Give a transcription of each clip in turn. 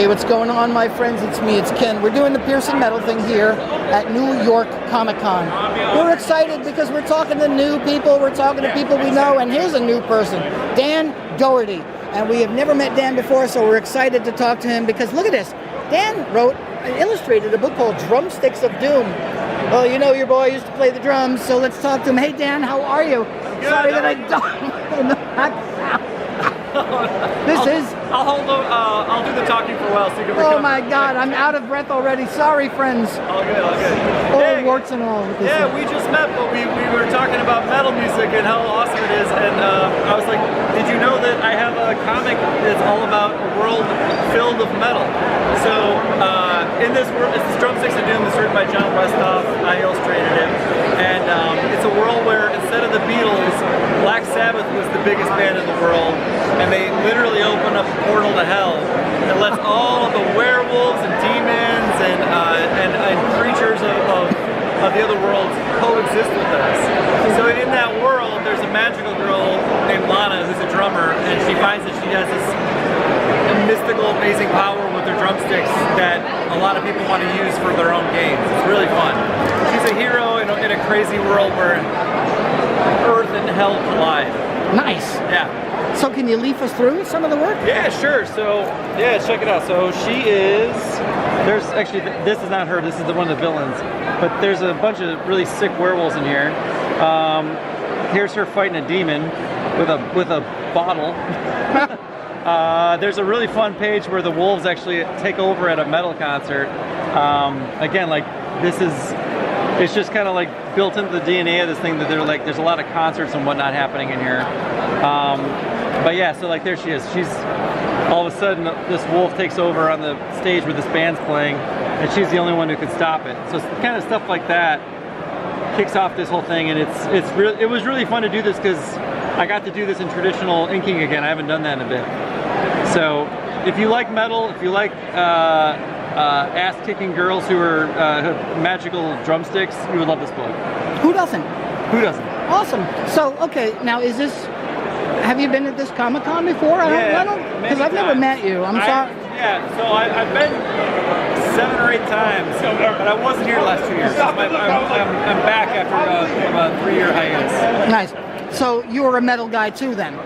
Hey, what's going on, my friends? It's me, it's Ken. We're doing the Piercing Metal thing here at New York Comic Con. We're excited because we're talking to new people, we're talking to people we know, and here's a new person, Dan Dougherty. And we have never met Dan before, so we're excited to talk to him because look at this. Dan wrote and illustrated a book called Drumsticks of Doom. Well, you know your boy used to play the drums, so let's talk to him. Hey, Dan, how are you? Good. Sorry that I don't. I'll do the talking for a while so you can Oh my God, I'm out of breath already. Sorry, friends. All good, all good. All warts and all. Yeah, we just met, but we were talking about metal music and how awesome it is, and I was like, did you know that I have a comic that's all about a world filled with metal? So, in this world, it's Drumsticks of Doom. It's written by John Westhoff. I illustrated it, and it's a world where instead of the Beatles, Black Sabbath was the biggest band in the world, and they literally open up a portal to hell and lets all of the werewolves and demons and creatures of the other worlds coexist with us. So in that world, there's a magical girl named Lana who's a drummer, and she finds that she has this mystical, amazing power with her drumsticks that a lot of people want to use for their own games. It's really fun. She's a hero in a crazy world where Earth and hell collide. Nice. Yeah. So can you leaf us through some of the work? Yeah, sure. So, yeah, check it out. So she is, there's actually, this is not her, this is one of the villains, but there's a bunch of really sick werewolves in here. Here's her fighting a demon with a bottle. There's a really fun page where the wolves actually take over at a metal concert. Again, like, this is, it's just kind of like built into the DNA of this thing that they're like, there's a lot of concerts and whatnot happening in here. But yeah, so like there she is. She's, all of a sudden this wolf takes over on the stage where this band's playing, and she's the only one who could stop it. So kind of stuff like that kicks off this whole thing, and it was really fun to do this because I got to do this in traditional inking again. I haven't done that in a bit. So if you like metal, if you like ass-kicking girls who are have magical drumsticks, you would love this book. Who doesn't? Who doesn't? Awesome. So, okay, now is this, have you been at this Comic-Con before? Yeah, because I've never met you. I'm sorry. Yeah, so I've been 7 or 8 times, but I wasn't here the last 2 years. I'm back after a 3-year hiatus. Nice. So you're a metal guy too then?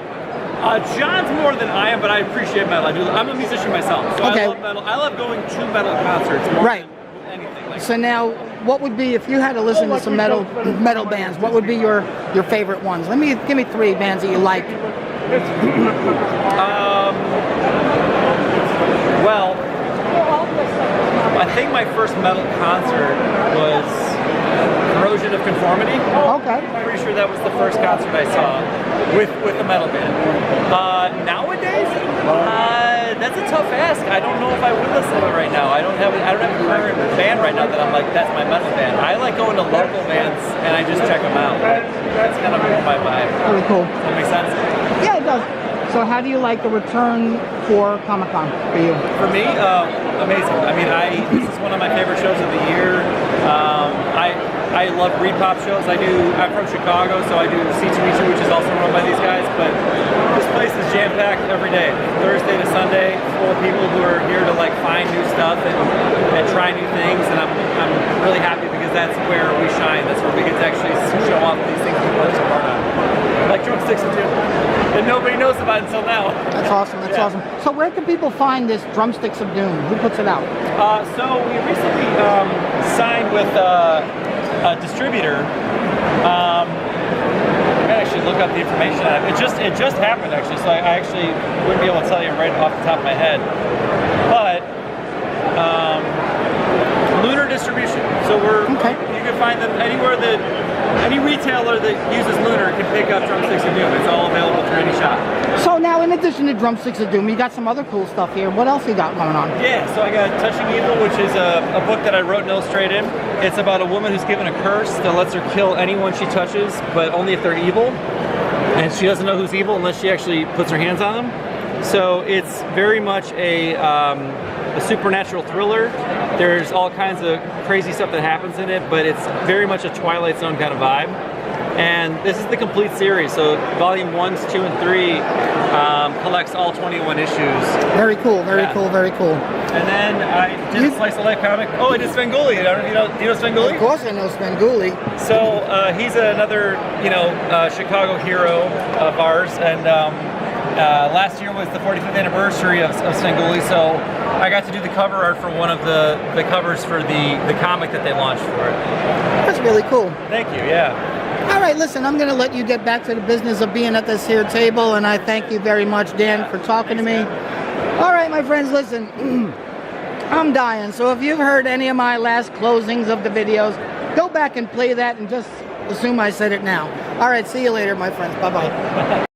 John's more than I am, but I appreciate metal. I'm a musician myself, so okay. I love metal. I love going to metal concerts more than anything. Like so now, what would be, if you had to listen to some metal bands, what would be your favorite ones? Give me 3 bands that you like. Well, I think my first metal concert was Corrosion of Conformity. Okay. I'm pretty sure that was the first concert I saw with a metal band. Nowadays, that's a tough ask. I don't know if I would listen to it right now. I don't have a current band right now that I'm like, that's my metal band. I like going to local bands and I just check them out. That's kind of my vibe. Really cool. Does that make sense? Yeah, it does. So how do you like the return for Comic-Con for you? For me, amazing. I mean, this is one of my favorite shows of the year. I love reedpop shows. I'm from Chicago, so I do C2E2, which is also run by these guys, but this place is jam-packed every day, Thursday to Sunday, full of people who are here to like find new stuff and try new things, and I'm really happy because that's where we shine. That's where we get to actually show off these things we work so hard on. Like Drumsticks of Doom, that nobody knows about until now. That's awesome, that's awesome. So where can people find this Drumsticks of Doom? Who puts it out? So we recently signed with a distributor. I actually look up the information on it. It just happened actually, so I actually wouldn't be able to tell you right off the top of my head. But Lunar Distribution. So you can find them anywhere that any retailer that uses Lunar can pick up Drumsticks of Doom. It's all available through any shop. So now, in addition to Drumsticks of Doom, you got some other cool stuff here. What else you got going on? Yeah, so I got Touching Evil, which is a book that I wrote and illustrated. It's about a woman who's given a curse that lets her kill anyone she touches, but only if they're evil. And she doesn't know who's evil unless she actually puts her hands on them. So it's very much a supernatural thriller. There's all kinds of crazy stuff that happens in it, but it's very much a Twilight Zone kind of vibe. And this is the complete series. So volume 1, 2, and 3 collects all 21 issues. Very cool, very cool, very cool. And then I did a slice of life comic. Oh, I did Svengoolie. Do you know Svengoolie? Of course I know Svengoolie. So he's another, Chicago hero of ours, and last year was the 45th anniversary of Svengoolie, so I got to do the cover art for one of the covers for the comic that they launched for it. That's really cool. Thank you, yeah. All right, listen, I'm going to let you get back to the business of being at this here table, and I thank you very much, Dan, for talking to me. All right, my friends, listen, I'm dying, so if you've heard any of my last closings of the videos, go back and play that and just assume I said it now. All right, see you later, my friends. Bye-bye.